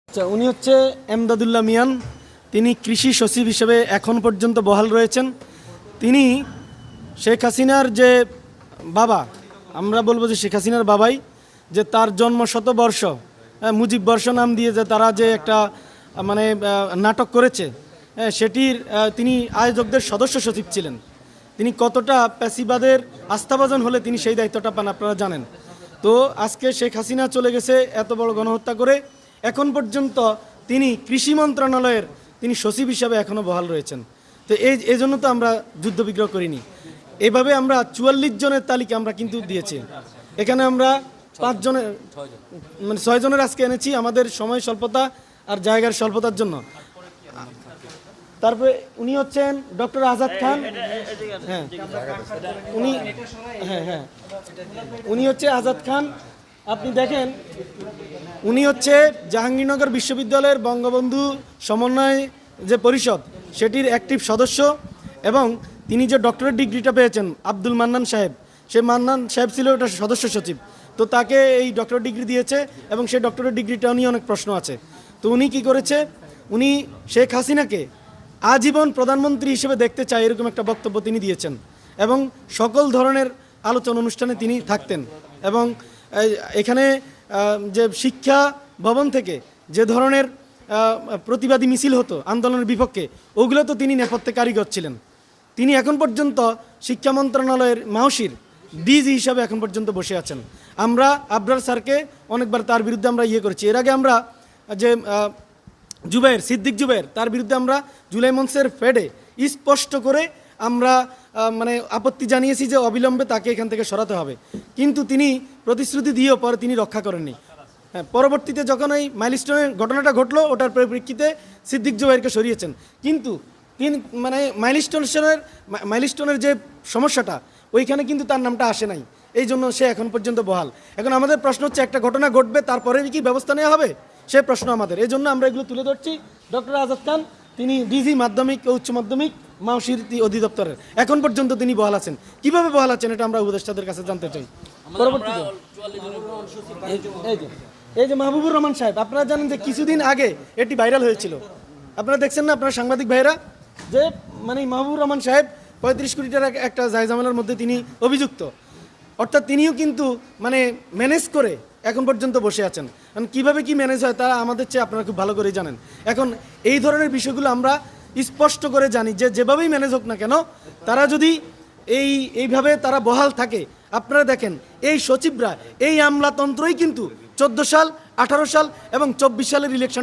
আচ্ছা, উনি হচ্ছে এমদাদুল্লাহ মিয়ান। তিনি কৃষি সচিব হিসেবে এখন পর্যন্ত বহাল রয়েছেন। তিনি শেখ হাসিনার যে বাবা, আমরা বলবো যে শেখ হাসিনার বাবাই, যে তার জন্ম শতবর্ষ মুজিব বর্ষ নাম দিয়ে যে তারা যে একটা মানে নাটক করেছে, সেটির তিনি আয়োজকদের সদস্য সচিব ছিলেন। তিনি কতটা প্যাসিবাদের আস্থাভাজন হলে তিনি সেই দায়িত্বটা পান আপনারা জানেন। তো আজকে শেখ হাসিনা চলে গেছে এত বড় গণহত্যা করে, এখন পর্যন্ত তিনি কৃষি মন্ত্রণালয়ের তিনি সচিব হিসাবে এখনও বহাল রয়েছেন। তো এই জন্য তো আমরা যুদ্ধবিগ্রহ করিনি। এইভাবে আমরা 44 জনের তালিকা আমরা কিন্তু দিয়েছি। এখানে আমরা 5 জনের মানে 6 জনের আজকে এনেছি আমাদের সময় স্বল্পতা আর জায়গার স্বল্পতার জন্য। তারপরে উনি হচ্ছেন ডক্টর আজাদ খান। হ্যাঁ উনি হচ্ছে আজাদ খান। আপনি দেখেন, উনি হচ্ছে জাহাঙ্গীরনগর বিশ্ববিদ্যালয়ের বঙ্গবন্ধু সমন্বয় যে পরিষদ সেটির অ্যাক্টিভ সদস্য, এবং তিনি যে ডক্টরেট ডিগ্রিটা পেয়েছেন আব্দুল মান্নান সাহেব, সে মান্নান সাহেব ছিল ওটা সদস্য সচিব। তো তাকে এই ডক্টরেট ডিগ্রি দিয়েছে এবং সেই ডক্টরেট ডিগ্রিটাও নিয়ে অনেক প্রশ্ন আছে। তো উনি কি করেছে, উনি শেখ হাসিনাকে আজীবন প্রধানমন্ত্রী হিসেবে দেখতে চায় এরকম একটা বক্তব্য তিনি দিয়েছেন, এবং সকল ধরনের আলোচনা অনুষ্ঠানে তিনি থাকতেন। এবং এখানে যে শিক্ষা ভবন থেকে যে ধরনের প্রতিবাদী মিছিল হতো আন্দোলনের বিপক্ষে, ওগুলো তো তিনি নেপথ্যে কারিগর ছিলেন। তিনি এখন পর্যন্ত শিক্ষা মন্ত্রণালয়ের মাহশির ডিজি হিসাবে এখন পর্যন্ত বসে আছেন। আমরা আবরার স্যারকে অনেকবার তার বিরুদ্ধে আমরা করেছি। এর আগে আমরা যে সিদ্দিক জুবায়ের, তার বিরুদ্ধে আমরা জুলাই মঞ্চের ফেডে স্পষ্ট করে আমরা মানে আপত্তি জানিয়েছি যে অবিলম্বে তাকে এখান থেকে সরাতে হবে, কিন্তু তিনি প্রতিশ্রুতি দিয়েও পরে তিনি রক্ষা করেননি। হ্যাঁ, পরবর্তীতে যখন এই মাইলস্টোনের ঘটনাটা ঘটলো, ওটার পরিপ্রেক্ষিতে সিদ্দিক জুবায়েরকে সরিয়েছেন, কিন্তু মানে মাইলস্টোনের যে সমস্যাটা ওইখানে কিন্তু তার নামটা আসে নাই, এই জন্য সে এখন পর্যন্ত বহাল। এখন আমাদের প্রশ্ন হচ্ছে, একটা ঘটনা ঘটবে তারপরে কি ব্যবস্থা নেওয়া হবে, সে প্রশ্ন আমাদের। এই জন্য আমরা এগুলো তুলে ধরছি। ডক্টর আজাদ খান তিনি ডিজি মাধ্যমিক ও উচ্চ মাধ্যমিক মাহশির অধিদপ্তরের, এখন পর্যন্ত তিনি বহাল আছেন। কিভাবে বহাল আছেন এটা আমরা উপদেষ্টাদের কাছে জানতে চাই। পরবর্তীতে এই যে মাহবুবুর রহমান সাহেব, আপনারা জানেন যে কিছুদিন আগে এটি ভাইরাল হয়েছিল, আপনারা দেখছেন না আপনারা সাংবাদিক ভাইরা, যে মানে মাহবুবুর রহমান সাহেব 35 কোটি টাকার একটা জায়জামেলার মধ্যে তিনি অভিযুক্ত। অর্থাৎ তিনিও কিন্তু মানে ম্যানেজ করে এখন পর্যন্ত বসে আছেন। কারণ কীভাবে কি ম্যানেজ হয় তা আমাদের চেয়ে আপনারা খুব ভালো করে জানেন। এখন এই ধরনের বিষয়গুলো আমরা স্পষ্ট করে জানি যে যেভাবেই ম্যানেজ হোক না কেন, তারা যদি এইভাবে তারা বহাল থাকে, আপনারা দেখেন এই সচিবরা এই আমলাতন্ত্রই কিন্তু 14 সাল, 18 সাল এবং 24 সালের ইলেকশন